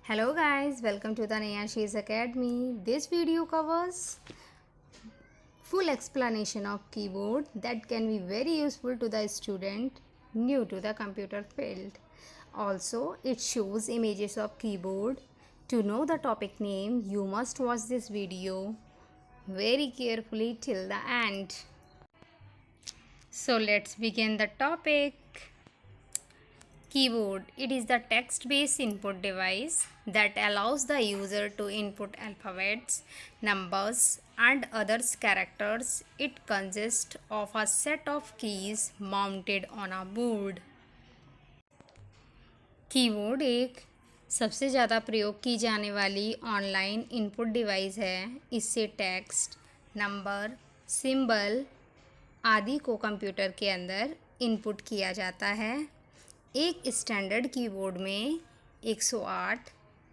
Hello guys, welcome to the Nayashi's Academy. This video covers full explanation of keyboard that can be very useful to the student new to the computer field. Also, it shows images of keyboard. To know the topic name, you must watch this video very carefully till the end. So let's begin the topic. Keyboard. It is the text-based input device that allows the user to input alphabets, numbers, and other characters. It consists of a set of keys mounted on a board. Keyboard एक सबसे ज़्यादा प्रयोग की जाने वाली online input device है। इससे text, number, symbol आदि को कंप्यूटर के अंदर इनपुट किया जाता है। एक स्टैंडर्ड कीबोर्ड में 108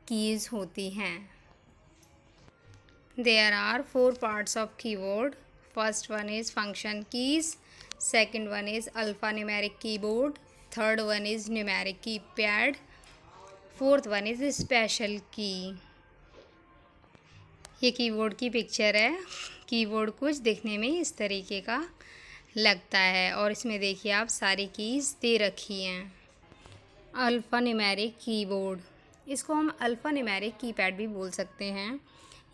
कीज़ होती हैं। There are 4 parts of keyboard. First one is function keys, second one is alphanumeric keyboard, third one is numeric keypad, fourth one is special key. ये कीबोर्ड की पिक्चर है। कीबोर्ड कुछ दिखने में इस तरीके का लगता है और इसमें देखिए आप सारी कीज़ दे रखी हैं। अल्फ़ान्यूमेरिक कीबोर्ड, इसको हम अल्फ़ान्यूमेरिक कीपैड भी बोल सकते हैं।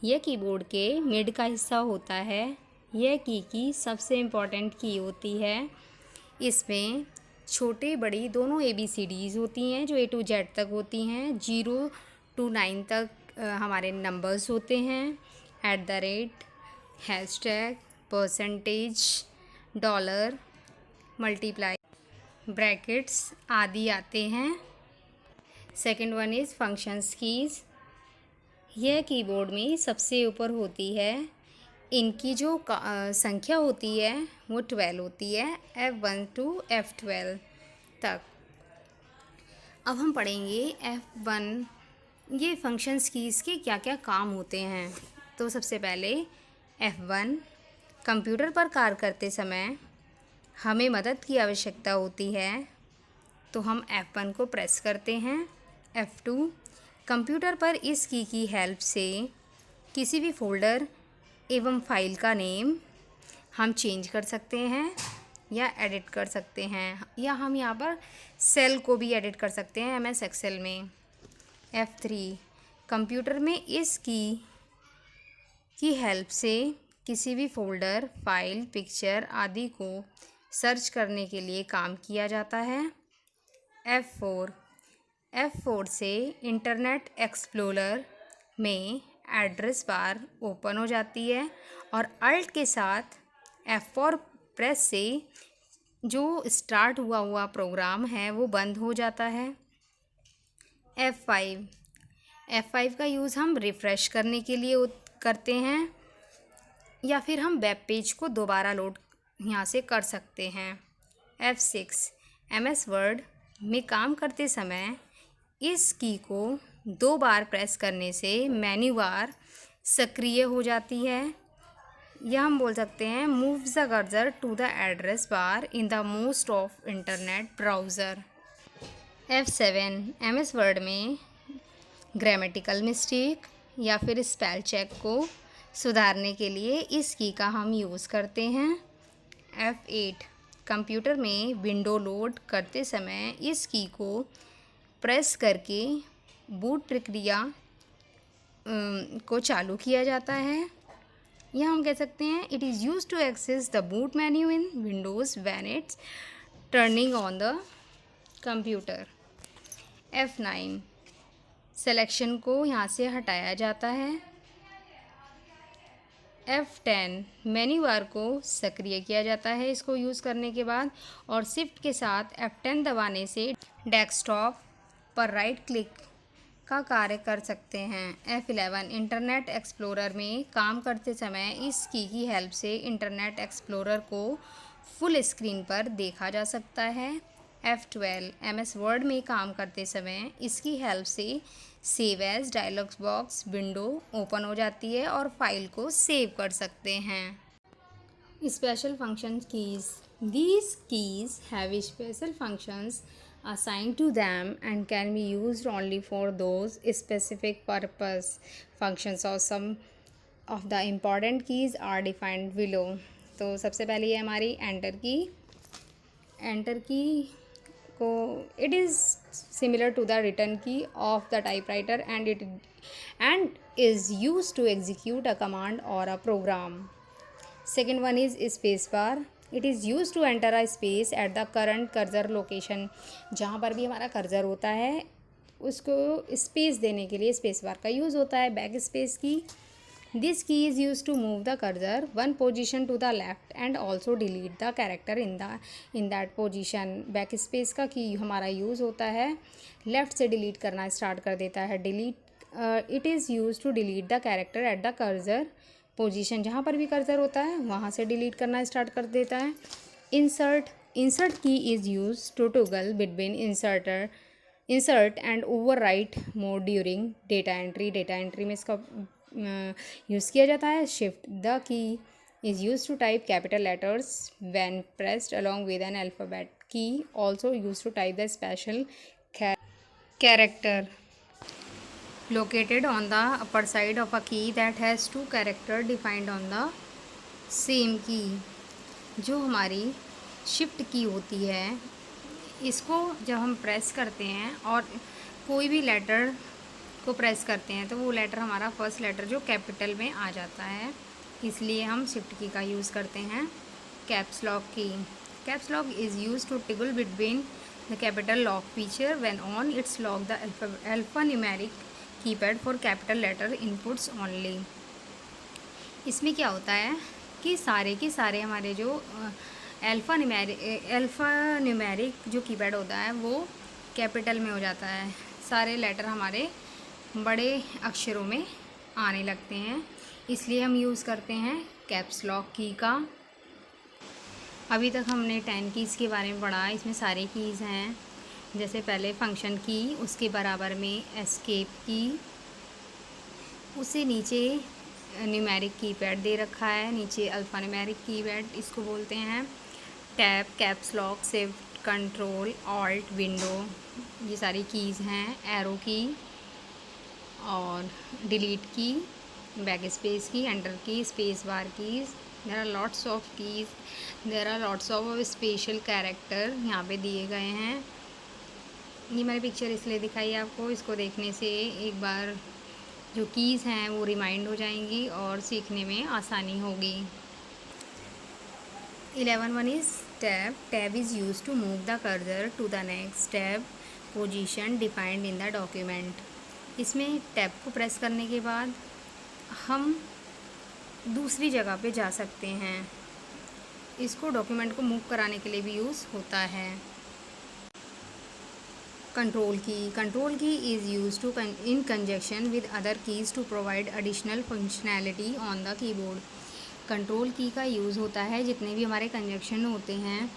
यह कीबोर्ड के मिड का हिस्सा होता है। यह की सबसे इम्पॉर्टेंट की होती है। इसमें छोटे बड़ी दोनों ABCDs होती हैं जो A to Z तक होती हैं। 0 to 9 तक हमारे नंबर्स होते हैं। @ Hashtag, percentage, dollar, multiply, brackets आदि आते हैं। Second one is functions keys. यह कीबोर्ड में सबसे ऊपर होती है। इनकी जो संख्या होती है वो 12 होती है, F1 to F12 तक। अब हम पढ़ेंगे F1 ये फंक्शंस कीज़ के क्या क्या काम होते हैं। तो सबसे पहले F1 कंप्यूटर पर कार्य करते समय हमें मदद की आवश्यकता होती है तो हम F1 को प्रेस करते हैं। F2 कंप्यूटर पर इस की हेल्प से किसी भी फोल्डर एवं फाइल का नेम हम चेंज कर सकते हैं या एडिट कर सकते हैं, या हम यहाँ पर सेल को भी एडिट कर सकते हैं MS Excel में। F3 कंप्यूटर में इस की हेल्प से किसी भी फोल्डर, फाइल, पिक्चर आदि को सर्च करने के लिए काम किया जाता है। F4 से इंटरनेट एक्सप्लोरर में एड्रेस बार ओपन हो जाती है और अल्ट के साथ F4 प्रेस से जो स्टार्ट हुआ प्रोग्राम है वो बंद हो जाता है। F5 का यूज़ हम रिफ़्रेश करने के लिए करते हैं या फिर हम वेब पेज को दोबारा लोड यहाँ से कर सकते हैं। F6 MS वर्ड में काम करते समय इस की को 2 बार प्रेस करने से मेन्यू बार सक्रिय हो जाती है, या हम बोल सकते हैं move the cursor to the address bar in the most of internet browser. F7 MS word में ग्रामेटिकल मिस्टेक या फिर स्पेल चेक को सुधारने के लिए इस की का हम यूज़ करते हैं। F8 कंप्यूटर में विंडो लोड करते समय इस की को प्रेस करके बूट प्रक्रिया को चालू किया जाता है, या हम कह सकते हैं it is use to access the boot menu in Windows when it's turning on the computer. F9 selection को यहाँ से हटाया जाता है। F10 मेन्यू बार को सक्रिय किया जाता है इसको यूज़ करने के बाद, और शिफ्ट के साथ F10 दबाने से डेस्कटॉप पर राइट क्लिक का कार्य कर सकते हैं। F11 इंटरनेट एक्सप्लोरर में काम करते समय इस की हेल्प से इंटरनेट एक्सप्लोरर को फुल स्क्रीन पर देखा जा सकता है। F12 MS वर्ड में काम करते समय इसकी हेल्प से save as dialog box window open हो जाती है और फाइल को सेव कर सकते हैं। Special function keys, these keys have special functions assigned to them and can be used only for those specific purpose functions or some of the important keys are defined below. तो सबसे पहले ये हमारी enter की को it is similar to the written key of the typewriter and is used to execute a command or a program. Second one is space bar. It is used to enter a space at the current cursor location. जहाँ पर भी हमारा cursor होता है उसको space देने के लिए स्पेस बार का यूज़ होता है. बैक स्पेस की, this key is used to move the cursor one position to the left and also delete the character in that position. Back space का की हमारा यूज़ होता है, लेफ़्ट से डिलीट करना स्टार्ट कर देता है. It is use to delete the character at the cursor position. जहाँ पर भी कर्सर होता है वहाँ से डिलीट करना स्टार्ट कर देता है. Insert key is use to toggle between insert and overwrite mode during data entry. Data entry में इसका यूज़ किया जाता है. Shift the key is use to type capital letters when pressed along with an alphabet. Key also use to type the special character located on the upper side of a key that has two character defined on the same key. जो हमारी shift की होती है, इसको जब हम press करते हैं और कोई भी लेटर को प्रेस करते हैं तो वो लेटर हमारा फर्स्ट लेटर जो कैपिटल में आ जाता है, इसलिए हम शिफ्ट की का यूज़ करते हैं. Caps lock key. Caps lock is use to toggle between the capital lock feature when on it's lock the alphanumeric keypad for capital letter inputs only. इसमें क्या होता है कि सारे के सारे हमारे जो अल्फ़ा न्यूमेरिक जो कीपैड होता है वो कैपिटल में हो जाता है. सारे लेटर हमारे बड़े अक्षरों में आने लगते हैं, इसलिए हम यूज़ करते हैं कैप्स लॉक की का. अभी तक हमने 10 कीज़ के बारे में पढ़ा. इसमें सारे कीज़ हैं. जैसे पहले फंक्शन की, उसके बराबर में एस्केप की, उससे नीचे न्यूमेरिक कीपैड दे रखा है, नीचे अल्फ़ा न्यूमेरिक कीपैड इसको बोलते हैं. Tab, caps lock, shift, control, alt, window, ये सारी कीज़ हैं. एरो की और delete key, backspace key, enter key, space bar keys. There are lots of keys, there are lots of special character यहाँ पे दिए गए हैं. ये मैंने पिक्चर इसलिए दिखाई है आपको, इसको देखने से एक बार जो कीज़ हैं वो रिमाइंड हो जाएंगी और सीखने में आसानी होगी. 11 is tab. Tab is use to move the cursor to the next tab position defined in the document. इसमें टैब को प्रेस करने के बाद हम दूसरी जगह पे जा सकते हैं. इसको डॉक्यूमेंट को मूव कराने के लिए भी यूज़ होता है. Control key is use to in conjunction with other keys to provide additional functionality on the keyboard. Control key का यूज़ होता है जितने भी हमारे कंजक्शन होते हैं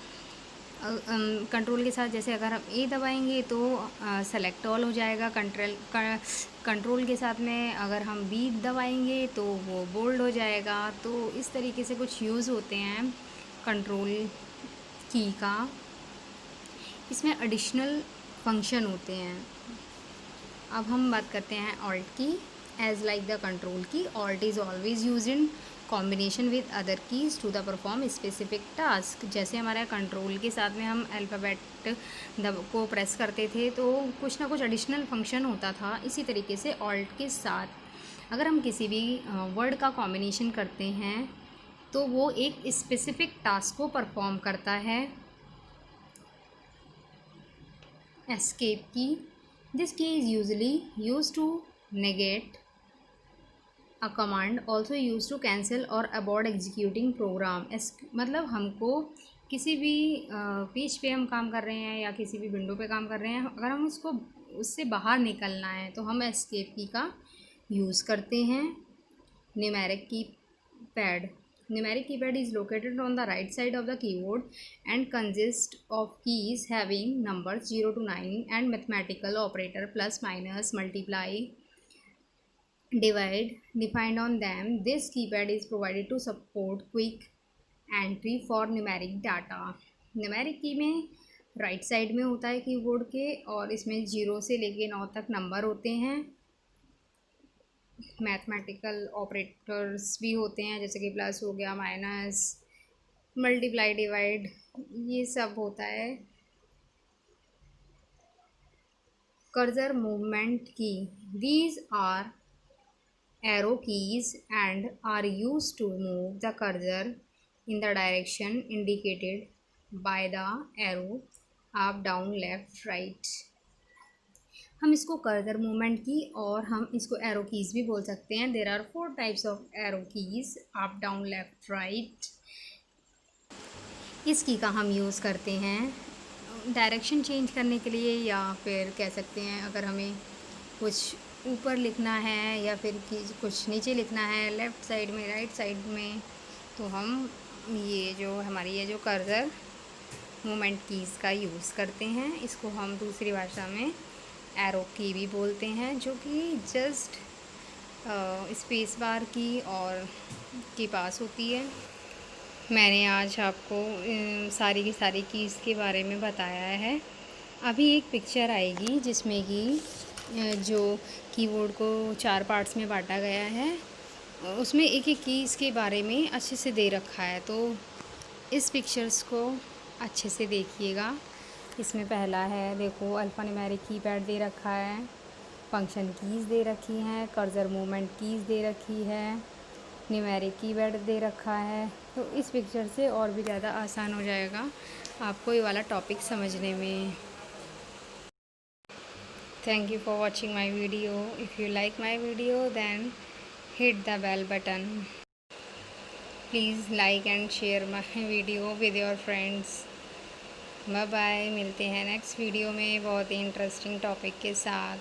कंट्रोल के साथ. जैसे अगर हम ए दबाएंगे तो सेलेक्ट ऑल हो जाएगा. कंट्रोल के साथ में अगर हम बी दबाएंगे तो वो बोल्ड हो जाएगा. तो इस तरीके से कुछ यूज़ होते हैं कंट्रोल की का. इसमें एडिशनल फंक्शन होते हैं. अब हम बात करते हैं alt key. As like the control key, alt is always use in combination with other keys to the perform specific task. जैसे हमारा कंट्रोल के साथ में हम अल्फ़ाबेट को प्रेस करते थे तो कुछ ना कुछ एडिशनल फंक्शन होता था. इसी तरीके से ऑल्ट के साथ अगर हम किसी भी वर्ड का कॉम्बिनेशन करते हैं तो वो एक स्पेसिफिक टास्क को परफॉर्म करता है. Escape key. This key is usually use to negate a command, also use to cancel or abort executing programme. मतलब हमको किसी भी पेज पे हम काम कर रहे हैं या किसी भी विंडो पे काम कर रहे हैं, अगर हम उससे बाहर निकलना है तो हम एस्केप की का यूज़ करते हैं. Numeric keypad. Numeric keypad is located on the right side of the keyboard and consists of keys having numbers 0 to 9 and mathematical operator plus, minus, multiply, divide defined on them. This keypad is provided to support quick entry for numeric data. Numeric की में right side में होता है keyboard के, और इसमें 0 से लेके 9 तक नंबर होते हैं। मैथमेटिकल ऑपरेटर्स भी होते हैं, जैसे कि प्लस हो गया, माइनस, मल्टीप्लाई, डिवाइड, ये सब होता है। Cursor movement key, these are arrow keys and are used to move the cursor in the direction indicated by the arrow up, down, left, right। हम इसको कर्सर मूवमेंट की और हम इसको एरो कीज़ भी बोल सकते हैं। There are 4 types of arrow keys, up, down, left, right. इस की का हम यूज़ करते हैं डायरेक्शन चेंज करने के लिए, या फिर कह सकते हैं अगर हमें कुछ ऊपर लिखना है या फिर कुछ नीचे लिखना है, लेफ़्ट साइड में, राइट साइड में, तो हम ये जो हमारी ये जो कर्सर मूवमेंट कीज़ का यूज़ करते हैं। इसको हम दूसरी भाषा में एरो की भी बोलते हैं, जो कि जस्ट स्पेस बार की और के पास होती है। मैंने आज आपको सारी की सारी कीज़ के बारे में बताया है। अभी एक पिक्चर आएगी जिसमें कि जो कीबोर्ड को 4 पार्ट्स में बांटा गया है, उसमें एक एक कीज़ के बारे में अच्छे से दे रखा है, तो इस पिक्चर्स को अच्छे से देखिएगा। इसमें पहला है, देखो अल्फ़ान्यूमेरिक कीपैड दे रखा है, फंक्शन कीज़ दे रखी हैं, कर्सर मूवमेंट कीज़ दे रखी है, न्यूमेरिक कीपैड दे रखा है। तो इस पिक्चर से और भी ज़्यादा आसान हो जाएगा आपको ये वाला टॉपिक समझने में। Thank you for watching my video. If you like my video, then hit the bell button. Please like and share my video with your friends. Bye bye, मिलते हैं नेक्स्ट वीडियो में बहुत ही इंटरेस्टिंग टॉपिक के साथ।